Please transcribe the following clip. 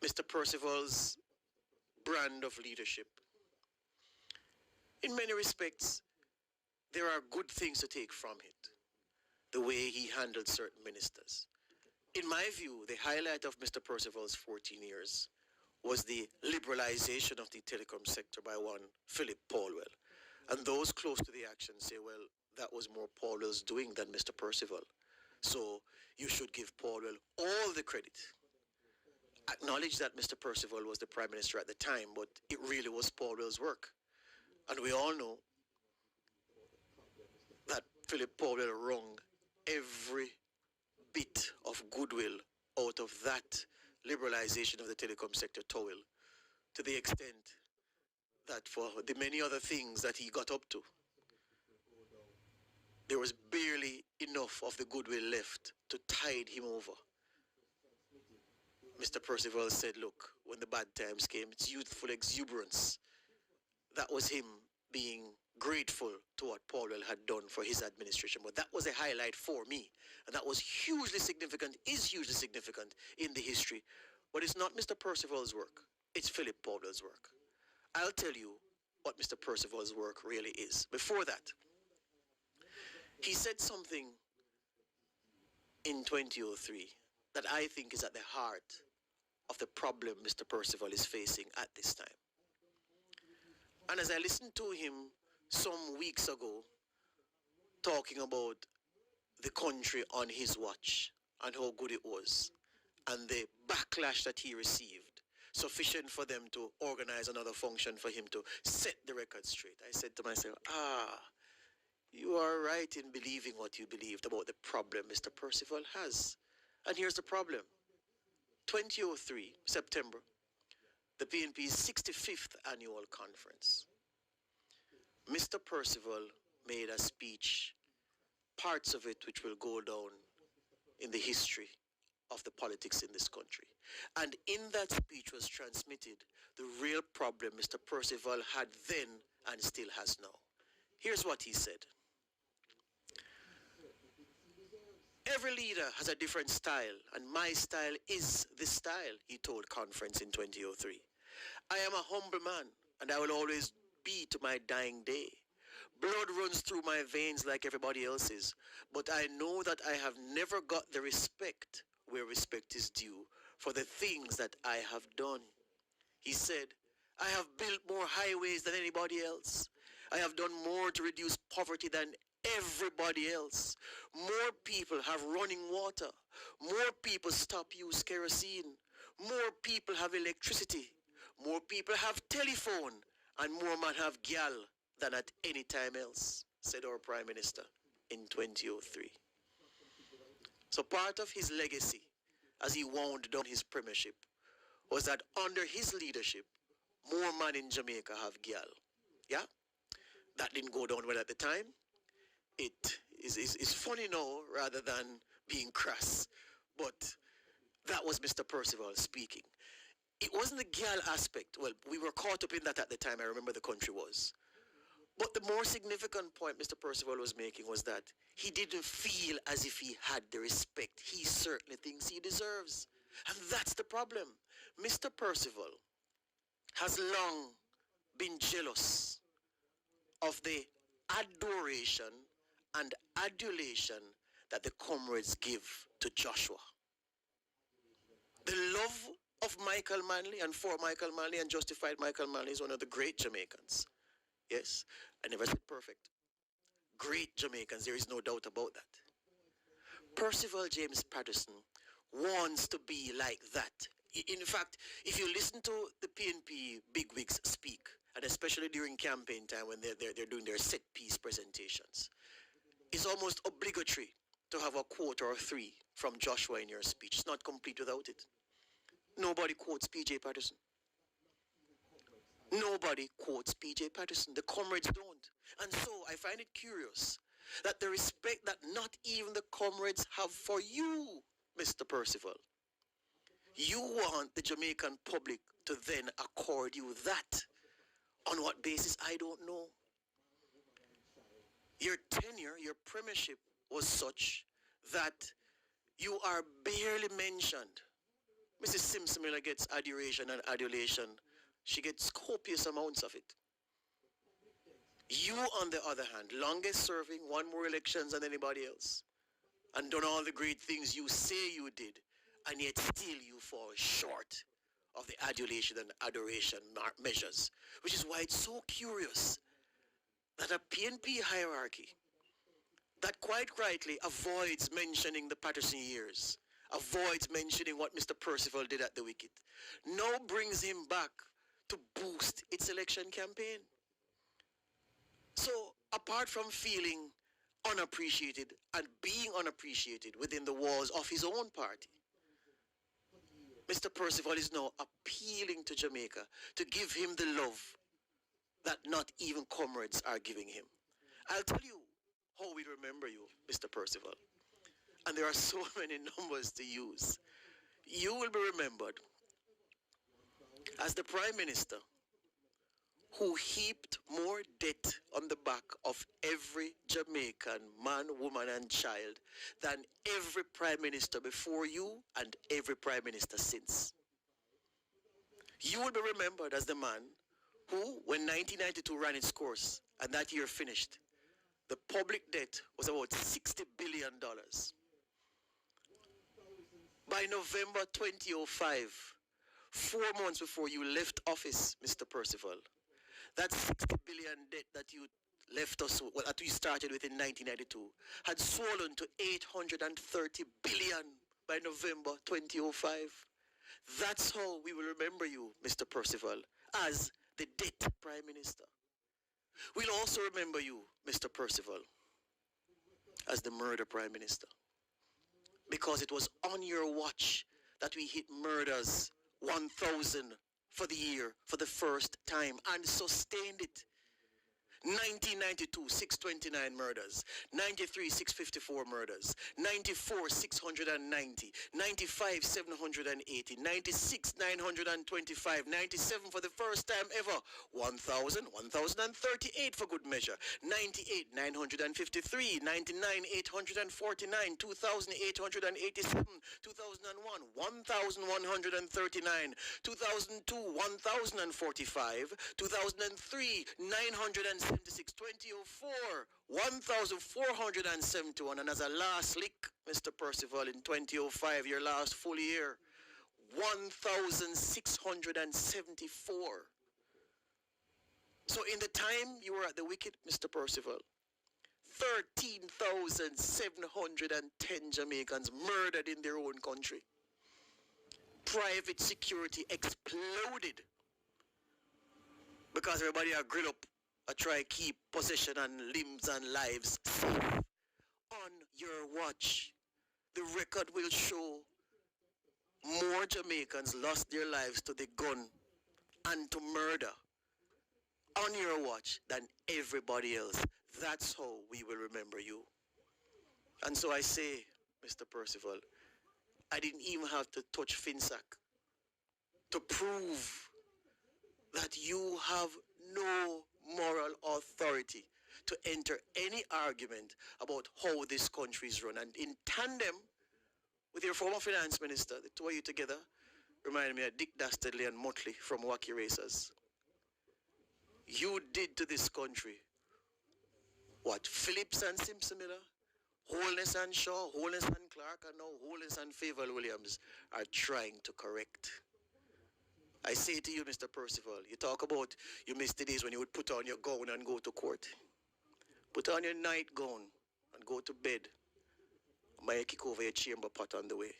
Mr. Percival's brand of leadership. In many respects, there are good things to take from it. The way he handled certain ministers. In my view, the highlight of Mr. Percival's 14 years was the liberalization of the telecom sector by one Philip Paulwell. And those close to the action say, well, that was more Paulwell's doing than Mr. Percival. So you should give Paulwell all the credit. Acknowledge that Mr. Percival was the Prime Minister at the time, but it really was Paulwell's work. And we all know that Philip Paulwell wrung every bit of goodwill out of that liberalization of the telecom sector towel, to the extent that for the many other things that he got up to, there was barely enough of the goodwill left to tide him over. Mr. Percival said, look, when the bad times came, it's youthful exuberance. That was him being grateful to what Paulwell had done for his administration. But that was a highlight for me. And that was hugely significant, is hugely significant in the history. But it's not Mr. Percival's work. It's Philip Paulwell's work. I'll tell you what Mr. Percival's work really is. Before that, he said something in 2003 that I think is at the heart of the problem Mr. Percival is facing at this time. And as I listened to him some weeks ago, talking about the country on his watch and how good it was, and the backlash that he received, sufficient for them to organize another function for him to set the record straight, I said to myself, you are right in believing what you believed about the problem Mr. Percival has. And here's the problem. 2003, September, the PNP's 65th annual conference. Mr. Percival made a speech, parts of it which will go down in the history of the politics in this country. And in that speech was transmitted the real problem Mr. Percival had then and still has now. Here's what he said. Every leader has a different style, and my style is this style, he told conference in 2003. I am a humble man, and I will always be to my dying day. Blood runs through my veins like everybody else's, but I know that I have never got the respect where respect is due for the things that I have done. He said, I have built more highways than anybody else. I have done more to reduce poverty than everybody else. More people have running water. More people stop use kerosene. More people have electricity. More people have telephone. And more men have gal than at any time else, said our Prime Minister in 2003. So part of his legacy as he wound down his premiership was that under his leadership, more men in Jamaica have gal. Yeah? That didn't go down well at the time. It is funny now rather than being crass. But that was Mr. Percival speaking. It wasn't the gal aspect. Well, we were caught up in that at the time. I remember the country was. But the more significant point Mr. Percival was making was that he didn't feel as if he had the respect he certainly thinks he deserves. And that's the problem. Mr. Percival has long been jealous of the adoration and adulation that the comrades give to Joshua. The love of Michael Manley and for Michael Manley and justified Michael Manley is one of the great Jamaicans. Yes, I never said perfect. Great Jamaicans, there is no doubt about that. Percival James Patterson wants to be like that. In fact, if you listen to the PNP bigwigs speak, and especially during campaign time when they're doing their set piece presentations, it's almost obligatory to have a quote or three from Joshua in your speech. It's not complete without it. Nobody quotes PJ Patterson. Nobody quotes PJ Patterson. The comrades don't. And so I find it curious that the respect that not even the comrades have for you, Mr. Percival, you want the Jamaican public to then accord you that. On what basis, I don't know. Your tenure, your premiership was such that you are barely mentioned, Mrs. Simpson Miller gets adoration and adulation. She gets copious amounts of it. You, on the other hand, longest serving, won more elections than anybody else, and done all the great things you say you did, and yet still you fall short of the adulation and adoration measures, which is why it's so curious that a PNP hierarchy that quite rightly avoids mentioning the Patterson years, avoids mentioning what Mr. Percival did at the wicket, now brings him back to boost its election campaign. So, apart from feeling unappreciated and being unappreciated within the walls of his own party, Mr. Percival is now appealing to Jamaica to give him the love that not even comrades are giving him. I'll tell you how we remember you, Mr. Percival. And there are so many numbers to use. You will be remembered as the Prime Minister who heaped more debt on the back of every Jamaican man, woman, and child than every Prime Minister before you and every Prime Minister since. You will be remembered as the man who, when 1992 ran its course and that year finished, the public debt was about $60 billion. By November 2005, 4 months before you left office, Mr. Percival, that 60 billion debt that you left us, well, that we started with in 1992, had swollen to 830 billion by November 2005. That's how we will remember you, Mr. Percival, as the debt Prime Minister. We'll also remember you, Mr. Percival, as the murder Prime Minister. Because it was on your watch that we hit murders 1,000 for the year for the first time and sustained it. 1992, 629 murders. 93, 654 murders. 94, 690. 95, 780. 96, 925. 97 for the first time ever. 1,000, 1,038 for good measure. 98, 953. 99, 849. 2,887. 2001, 1,139. 2002, 1,045. 2003, 976. 2004, 1,471, and as a last lick, Mr. Percival, in 2005, your last full year, 1,674. So in the time you were at the wicket, Mr. Percival, 13,710 Jamaicans murdered in their own country. Private security exploded because everybody are grilled up. I try keep possession and limbs and lives safe. On your watch, the record will show more Jamaicans lost their lives to the gun and to murder on your watch than everybody else. That's how we will remember you. And so I say, Mr. Percival, I didn't even have to touch Finsack to prove that you have no moral authority to enter any argument about how this country is run. And in tandem with your former finance minister, the two of you together remind me of Dick Dastardly and Motley from Wacky Racers. You did to this country what Phillips and Simpson Miller, Holness and Shaw, Holness and Clark, and now Holness and Favour Williams are trying to correct. I say to you, Mr. Percival, you talk about you missed the days when you would put on your gown and go to court. Put on your nightgown and go to bed. May kick over your chamber pot on the way.